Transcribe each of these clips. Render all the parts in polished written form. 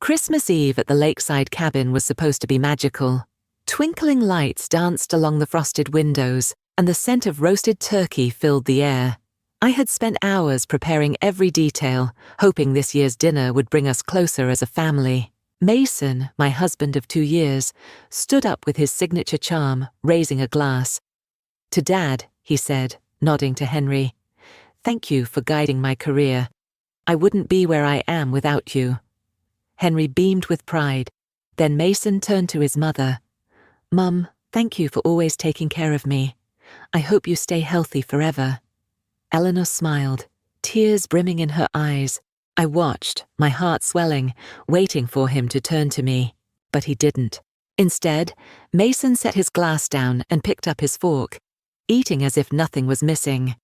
Christmas Eve at the lakeside cabin was supposed to be magical. Twinkling lights danced along the frosted windows, and the scent of roasted turkey filled the air. I had spent hours preparing every detail, hoping this year's dinner would bring us closer as a family. Mason, my husband of 2 years, stood up with his signature charm, raising a glass. "To Dad," he said, nodding to Henry. "Thank you for guiding my career. I wouldn't be where I am without you." Henry beamed with pride. Then Mason turned to his mother. "Mum, thank you for always taking care of me. I hope you stay healthy forever." Eleanor smiled, tears brimming in her eyes. I watched, my heart swelling, waiting for him to turn to me. But he didn't. Instead, Mason set his glass down and picked up his fork, eating as if nothing was missing.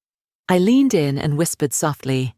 I leaned in and whispered softly,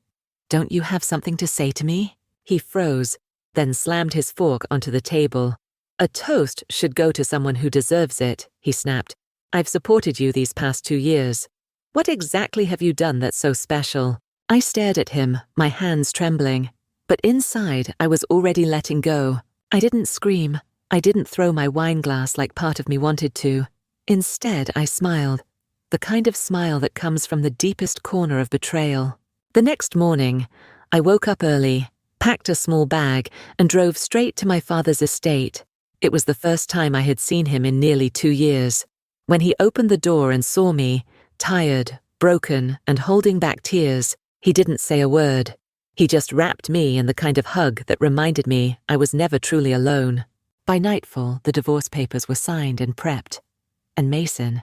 "Don't you have something to say to me?" He froze, then slammed his fork onto the table. "A toast should go to someone who deserves it," he snapped. "I've supported you these past 2 years. What exactly have you done that's so special?" I stared at him, my hands trembling. But inside, I was already letting go. I didn't scream. I didn't throw my wine glass like part of me wanted to. Instead, I smiled. The kind of smile that comes from the deepest corner of betrayal. The next morning, I woke up early, packed a small bag, and drove straight to my father's estate. It was the first time I had seen him in nearly 2 years. When he opened the door and saw me, tired, broken, and holding back tears, he didn't say a word. He just wrapped me in the kind of hug that reminded me I was never truly alone. By nightfall, the divorce papers were signed and prepped. And Mason,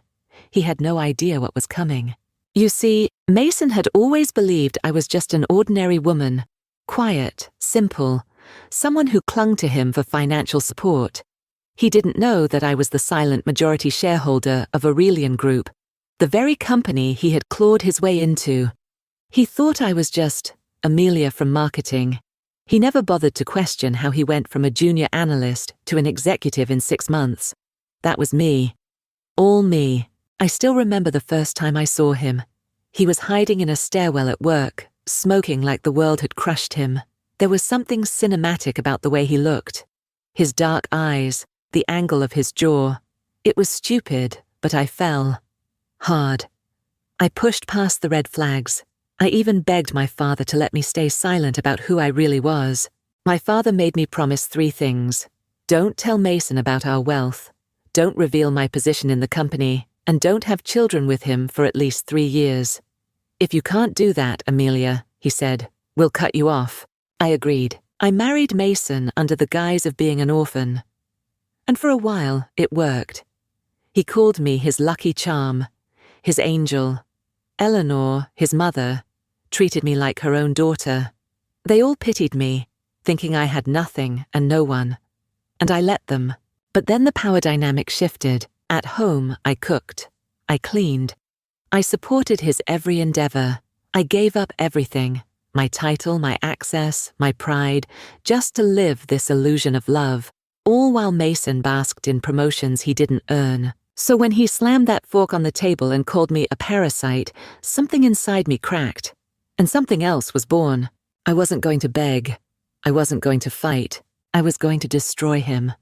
he had no idea what was coming. You see, Mason had always believed I was just an ordinary woman, quiet, simple, someone who clung to him for financial support. He didn't know that I was the silent majority shareholder of Aurelian Group, the very company he had clawed his way into. He thought I was just Amelia from marketing. He never bothered to question how he went from a junior analyst to an executive in 6 months. That was me. All me. I still remember the first time I saw him. He was hiding in a stairwell at work, smoking like the world had crushed him. There was something cinematic about the way he looked. His dark eyes, the angle of his jaw. It was stupid, but I fell. Hard. I pushed past the red flags. I even begged my father to let me stay silent about who I really was. My father made me promise 3 things. Don't tell Mason about our wealth. Don't reveal my position in the company. And don't have children with him for at least 3 years. "If you can't do that, Amelia," he said, "we'll cut you off." I agreed. I married Mason under the guise of being an orphan. And for a while, it worked. He called me his lucky charm, his angel. Eleanor, his mother, treated me like her own daughter. They all pitied me, thinking I had nothing and no one. And I let them. But then the power dynamic shifted. At home, I cooked. I cleaned. I supported his every endeavor. I gave up everything. My title, my access, my pride, just to live this illusion of love, all while Mason basked in promotions he didn't earn. So when he slammed that fork on the table and called me a parasite, something inside me cracked. And something else was born. I wasn't going to beg. I wasn't going to fight. I was going to destroy him.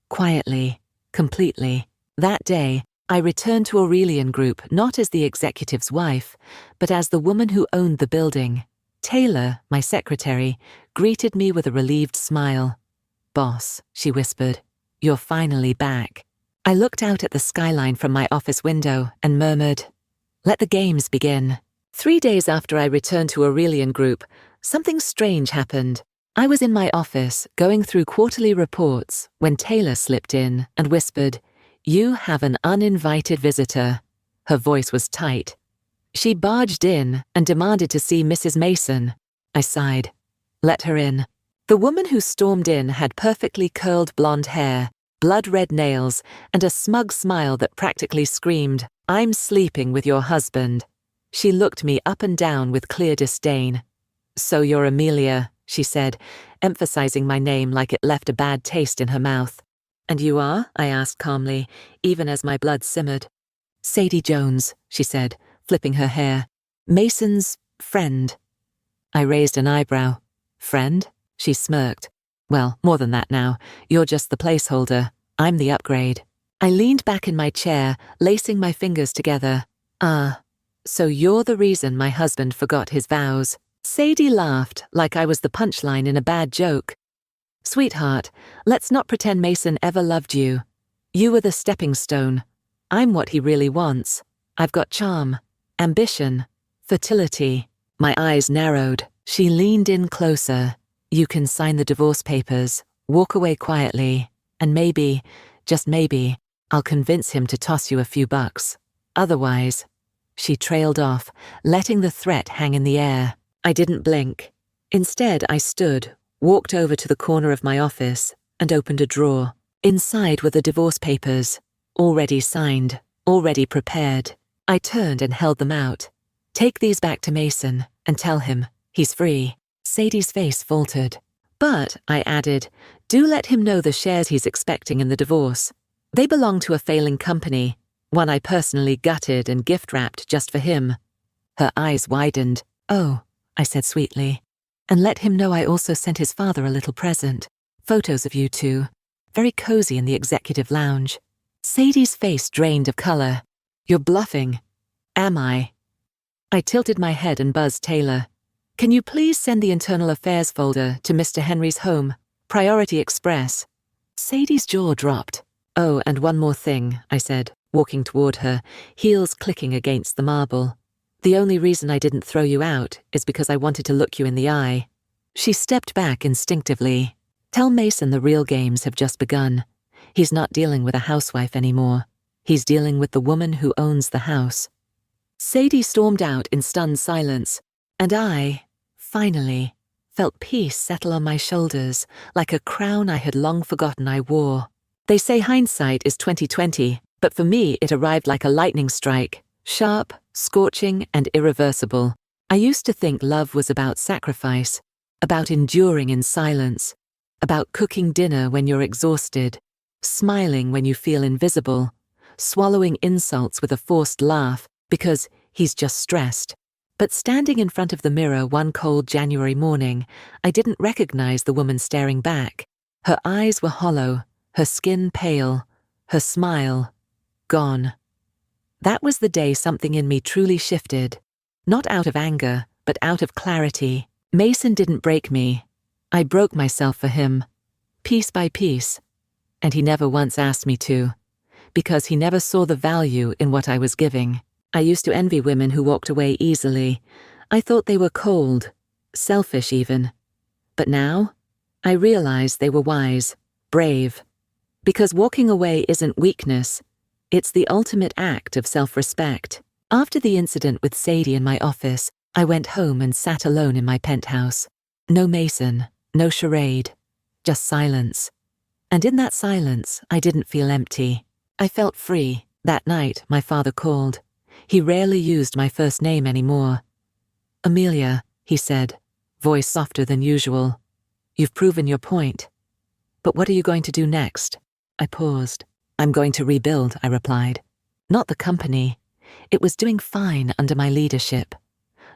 Quietly, completely. That day, I returned to Aurelian Group not as the executive's wife, but as the woman who owned the building. Taylor, my secretary, greeted me with a relieved smile. "Boss," she whispered, "you're finally back." I looked out at the skyline from my office window and murmured, "Let the games begin." 3 days after I returned to Aurelian Group, something strange happened. I was in my office, going through quarterly reports, when Taylor slipped in and whispered, "You have an uninvited visitor." Her voice was tight. She barged in and demanded to see Mrs. Mason. I sighed. Let her in. The woman who stormed in had perfectly curled blonde hair, blood-red nails, and a smug smile that practically screamed, "I'm sleeping with your husband." She looked me up and down with clear disdain. "So you're Amelia," she said, emphasizing my name like it left a bad taste in her mouth. "And you are?" I asked calmly, even as my blood simmered. "Sadie Jones," she said, flipping her hair. "Mason's friend." I raised an eyebrow. "Friend?" She smirked. Well, more than that now. You're just the placeholder. I'm the upgrade. I leaned back in my chair, lacing my fingers together. Ah, so you're the reason my husband forgot his vows. Sadie laughed like I was the punchline in a bad joke. Sweetheart, let's not pretend Mason ever loved you. You were the stepping stone. I'm what he really wants. I've got charm, ambition, fertility. My eyes narrowed. She leaned in closer. You can sign the divorce papers, walk away quietly, and maybe, just maybe, I'll convince him to toss you a few bucks. Otherwise, she trailed off, letting the threat hang in the air. I didn't blink. Instead, I stood, walked over to the corner of my office, and opened a drawer. Inside were the divorce papers, already signed, already prepared. I turned and held them out. Take these back to Mason and tell him he's free. Sadie's face faltered. But, I added, do let him know the shares he's expecting in the divorce. They belong to a failing company, one I personally gutted and gift-wrapped just for him. Her eyes widened. Oh, I said sweetly. And let him know I also sent his father a little present. Photos of you two. Very cozy in the executive lounge. Sadie's face drained of color. You're bluffing. Am I? I tilted my head and buzzed Taylor. Can you please send the Internal Affairs folder to Mr. Henry's home? Priority Express. Sadie's jaw dropped. Oh, and one more thing, I said, walking toward her, heels clicking against the marble. The only reason I didn't throw you out is because I wanted to look you in the eye. She stepped back instinctively. Tell Mason the real games have just begun. He's not dealing with a housewife anymore. He's dealing with the woman who owns the house. Sadie stormed out in stunned silence, and I, finally, felt peace settle on my shoulders like a crown I had long forgotten I wore. They say hindsight is 20/20, but for me it arrived like a lightning strike, sharp, scorching, and irreversible. I used to think love was about sacrifice, about enduring in silence, about cooking dinner when you're exhausted, smiling when you feel invisible, swallowing insults with a forced laugh because he's just stressed. But standing in front of the mirror one cold January morning, I didn't recognize the woman staring back. Her eyes were hollow, her skin pale, her smile gone. That was the day something in me truly shifted. Not out of anger, but out of clarity. Mason didn't break me. I broke myself for him, piece by piece. And he never once asked me to, because he never saw the value in what I was giving. I used to envy women who walked away easily. I thought they were cold, selfish even. But now, I realized they were wise, brave. Because walking away isn't weakness, it's the ultimate act of self-respect. After the incident with Sadie in my office, I went home and sat alone in my penthouse. No Mason, no charade, just silence. And in that silence, I didn't feel empty. I felt free. That night, my father called. He rarely used my first name anymore. Amelia, he said, voice softer than usual. You've proven your point. But what are you going to do next? I paused. I'm going to rebuild, I replied. Not the company. It was doing fine under my leadership.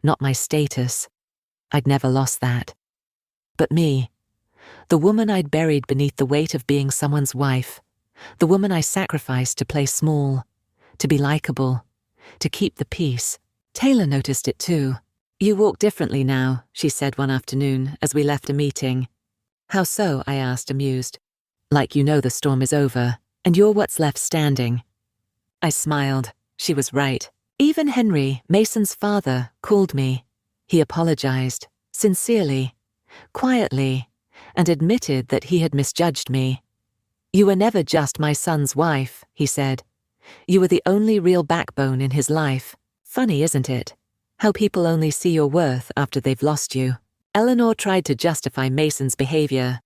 Not my status. I'd never lost that. But me. The woman I'd buried beneath the weight of being someone's wife. The woman I sacrificed to play small, to be likable, to keep the peace. Taylor noticed it too. You walk differently now, she said one afternoon as we left a meeting. How so? I asked, amused. Like you know the storm is over, and you're what's left standing. I smiled. She was right. Even Henry, Mason's father, called me. He apologized, sincerely, quietly, and admitted that he had misjudged me. You were never just my son's wife, he said. You were the only real backbone in his life. Funny, isn't it? How people only see your worth after they've lost you. Eleanor tried to justify Mason's behavior.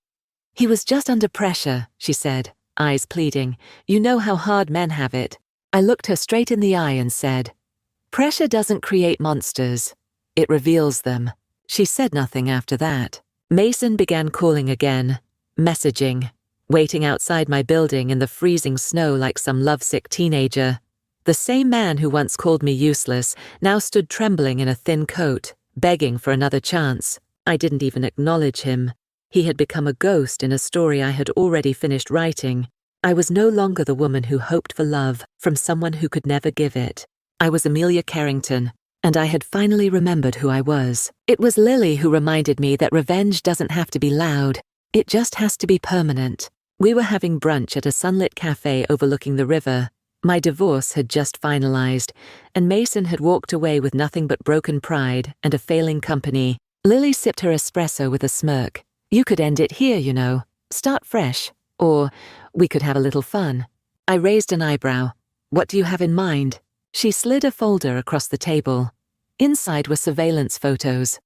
He was just under pressure, she said, eyes pleading. You know how hard men have it. I looked her straight in the eye and said, pressure doesn't create monsters. It reveals them. She said nothing after that. Mason began calling again, messaging, waiting outside my building in the freezing snow like some lovesick teenager. The same man who once called me useless now stood trembling in a thin coat, begging for another chance. I didn't even acknowledge him. He had become a ghost in a story I had already finished writing. I was no longer the woman who hoped for love from someone who could never give it. I was Amelia Carrington, and I had finally remembered who I was. It was Lily who reminded me that revenge doesn't have to be loud. It just has to be permanent. We were having brunch at a sunlit cafe overlooking the river. My divorce had just finalized, and Mason had walked away with nothing but broken pride and a failing company. Lily sipped her espresso with a smirk. You could end it here, you know. Start fresh. Or we could have a little fun. I raised an eyebrow. What do you have in mind? She slid a folder across the table. Inside were surveillance photos.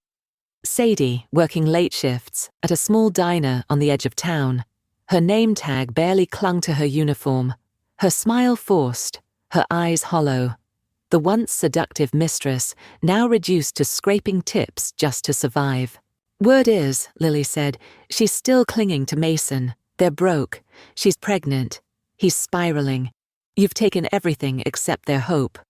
Sadie, working late shifts, at a small diner on the edge of town. Her name tag barely clung to her uniform. Her smile forced, her eyes hollow. The once seductive mistress, now reduced to scraping tips just to survive. Word is, Lily said, she's still clinging to Mason. They're broke. She's pregnant. He's spiraling. You've taken everything except their hope.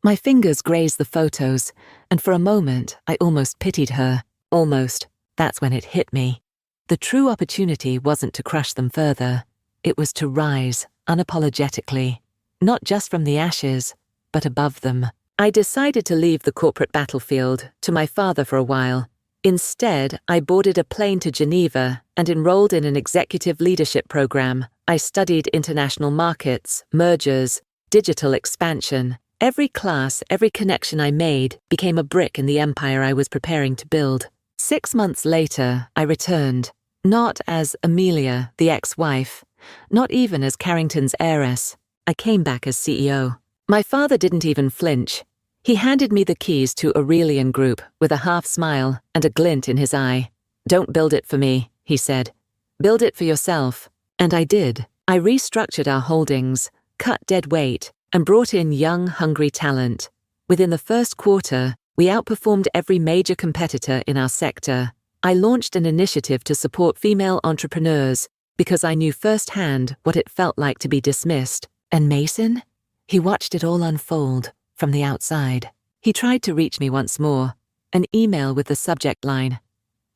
My fingers grazed the photos, and for a moment I almost pitied her. Almost. That's when it hit me. The true opportunity wasn't to crush them further. It was to rise, unapologetically. Not just from the ashes, but above them. I decided to leave the corporate battlefield to my father for a while. Instead, I boarded a plane to Geneva and enrolled in an executive leadership program. I studied international markets, mergers, digital expansion. Every class, every connection I made became a brick in the empire I was preparing to build. 6 months later, I returned. Not as Amelia, the ex-wife. Not even as Carrington's heiress. I came back as CEO. My father didn't even flinch. He handed me the keys to Aurelian Group with a half smile and a glint in his eye. Don't build it for me, he said. Build it for yourself. And I did. I restructured our holdings, cut dead weight, and brought in young, hungry talent. Within the first quarter, we outperformed every major competitor in our sector. I launched an initiative to support female entrepreneurs because I knew firsthand what it felt like to be dismissed. And Mason? He watched it all unfold from the outside. He tried to reach me once more, an email with the subject line,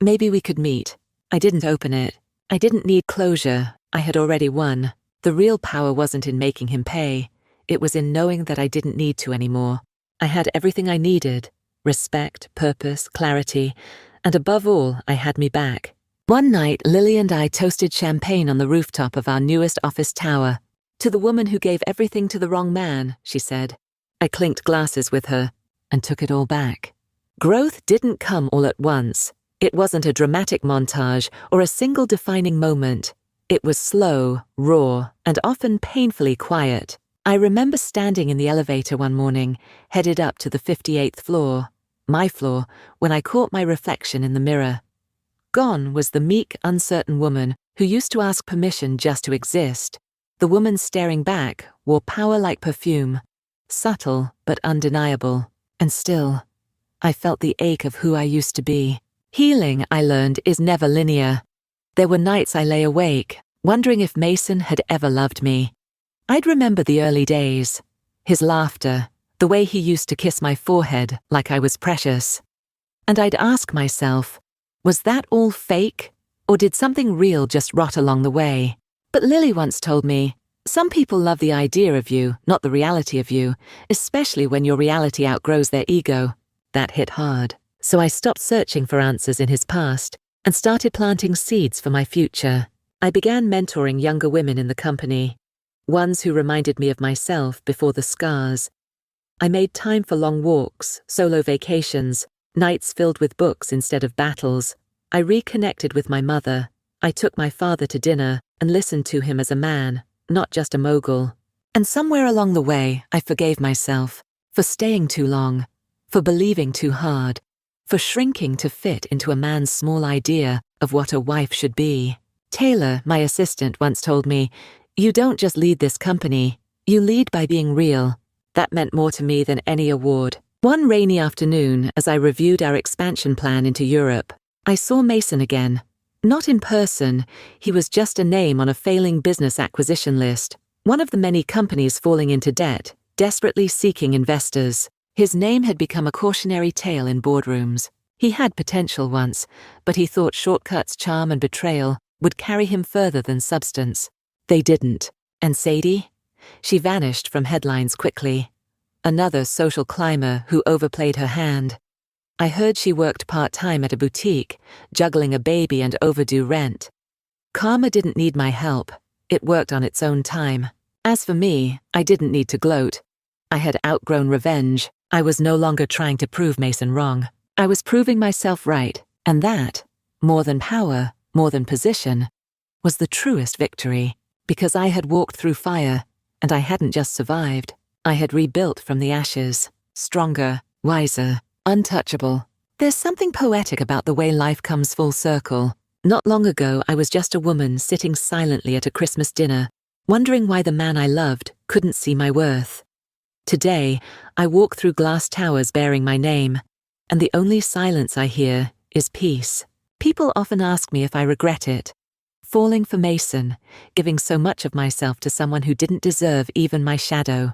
"Maybe we could meet." I didn't open it. I didn't need closure. I had already won. The real power wasn't in making him pay. It was in knowing that I didn't need to anymore. I had everything I needed: respect, purpose, clarity, and above all, I had me back. One night, Lily and I toasted champagne on the rooftop of our newest office tower. "To the woman who gave everything to the wrong man," she said. I clinked glasses with her and took it all back. Growth didn't come all at once. It wasn't a dramatic montage or a single defining moment. It was slow, raw, and often painfully quiet. I remember standing in the elevator one morning, headed up to the 58th floor, my floor, when I caught my reflection in the mirror. Gone was the meek, uncertain woman who used to ask permission just to exist. The woman staring back wore power like perfume, subtle but undeniable. And still, I felt the ache of who I used to be. Healing, I learned, is never linear. There were nights I lay awake, wondering if Mason had ever loved me. I'd remember the early days, his laughter, the way he used to kiss my forehead like I was precious. And I'd ask myself, was that all fake, or did something real just rot along the way? But Lily once told me, some people love the idea of you, not the reality of you, especially when your reality outgrows their ego. That hit hard. So I stopped searching for answers in his past and started planting seeds for my future. I began mentoring younger women in the company, ones who reminded me of myself before the scars. I made time for long walks, solo vacations, nights filled with books instead of battles. I reconnected with my mother. I took my father to dinner and listened to him as a man, not just a mogul. And somewhere along the way, I forgave myself for staying too long, for believing too hard, for shrinking to fit into a man's small idea of what a wife should be. Taylor, my assistant, once told me, "You don't just lead this company, you lead by being real." That meant more to me than any award. One rainy afternoon, as I reviewed our expansion plan into Europe, I saw Mason again. Not in person, he was just a name on a failing business acquisition list, one of the many companies falling into debt, desperately seeking investors. His name had become a cautionary tale in boardrooms. He had potential once, but he thought shortcuts, charm, and betrayal would carry him further than substance. They didn't. And Sadie? She vanished from headlines quickly. Another social climber who overplayed her hand. I heard she worked part-time at a boutique, juggling a baby and overdue rent. Karma didn't need my help. It worked on its own time. As for me, I didn't need to gloat. I had outgrown revenge. I was no longer trying to prove Mason wrong. I was proving myself right, and that, more than power, more than position, was the truest victory, because I had walked through fire, and I hadn't just survived. I had rebuilt from the ashes, stronger, wiser, untouchable. There's something poetic about the way life comes full circle. Not long ago, I was just a woman sitting silently at a Christmas dinner, wondering why the man I loved couldn't see my worth. Today, I walk through glass towers bearing my name, and the only silence I hear is peace. People often ask me if I regret it. Falling for Mason, giving so much of myself to someone who didn't deserve even my shadow.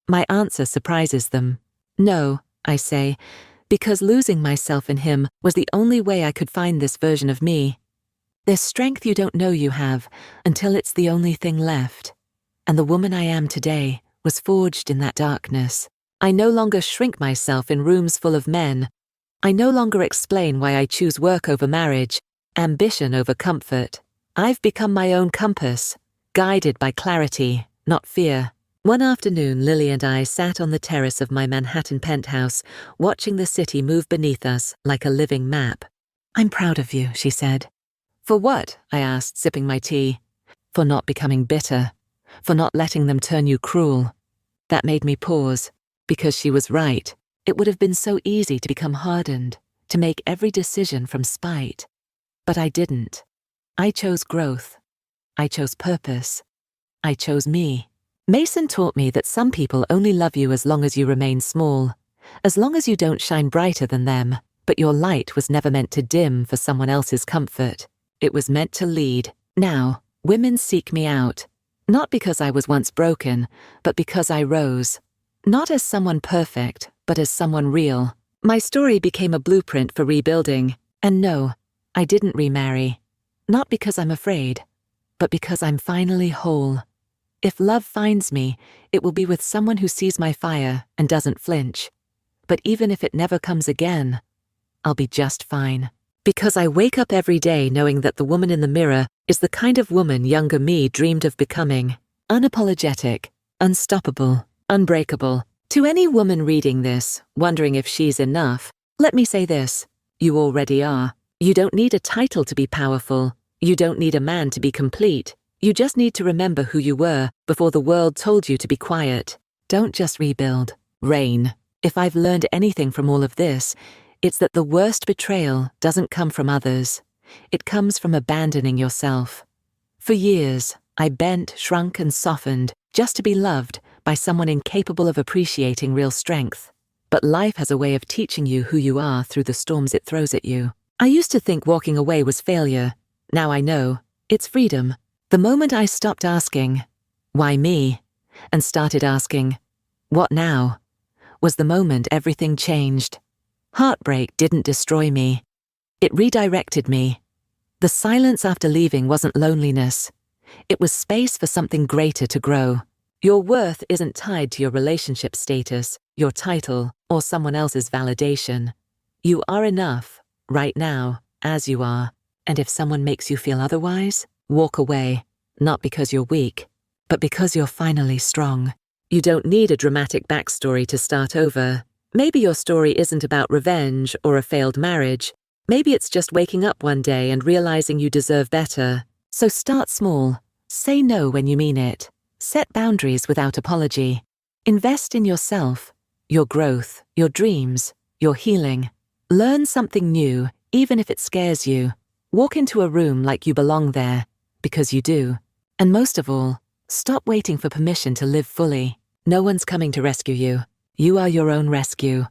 My answer surprises them. No, I say, because losing myself in him was the only way I could find this version of me. There's strength you don't know you have until it's the only thing left. And the woman I am today was forged in that darkness. I no longer shrink myself in rooms full of men. I no longer explain why I choose work over marriage, ambition over comfort. I've become my own compass, guided by clarity, not fear. One afternoon, Lily and I sat on the terrace of my Manhattan penthouse, watching the city move beneath us like a living map. "I'm proud of you," she said. "For what?" I asked, sipping my tea. "For not becoming bitter. For not letting them turn you cruel." That made me pause, because she was right. It would have been so easy to become hardened, to make every decision from spite. But I didn't. I chose growth. I chose purpose. I chose me. Mason taught me that some people only love you as long as you remain small, as long as you don't shine brighter than them, but your light was never meant to dim for someone else's comfort. It was meant to lead. Now, women seek me out, not because I was once broken, but because I rose. Not as someone perfect, but as someone real. My story became a blueprint for rebuilding, and no, I didn't remarry. Not because I'm afraid, but because I'm finally whole. If love finds me, it will be with someone who sees my fire and doesn't flinch. But even if it never comes again, I'll be just fine. Because I wake up every day knowing that the woman in the mirror is the kind of woman younger me dreamed of becoming. Unapologetic, unstoppable, unbreakable. To any woman reading this, wondering if she's enough, let me say this: you already are. You don't need a title to be powerful. You don't need a man to be complete. You just need to remember who you were before the world told you to be quiet. Don't just rebuild. Reign. If I've learned anything from all of this, it's that the worst betrayal doesn't come from others. It comes from abandoning yourself. For years, I bent, shrunk, and softened just to be loved by someone incapable of appreciating real strength. But life has a way of teaching you who you are through the storms it throws at you. I used to think walking away was failure. Now I know it's freedom. The moment I stopped asking, "Why me?" and started asking, "What now?" was the moment everything changed. Heartbreak didn't destroy me. It redirected me. The silence after leaving wasn't loneliness. It was space for something greater to grow. Your worth isn't tied to your relationship status, your title, or someone else's validation. You are enough, right now, as you are. And if someone makes you feel otherwise, walk away. Not because you're weak, but because you're finally strong. You don't need a dramatic backstory to start over. Maybe your story isn't about revenge or a failed marriage. Maybe it's just waking up one day and realizing you deserve better. So start small. Say no when you mean it. Set boundaries without apology. Invest in yourself, your growth, your dreams, your healing. Learn something new, even if it scares you. Walk into a room like you belong there, because you do. And most of all, stop waiting for permission to live fully. No one's coming to rescue you. You are your own rescue.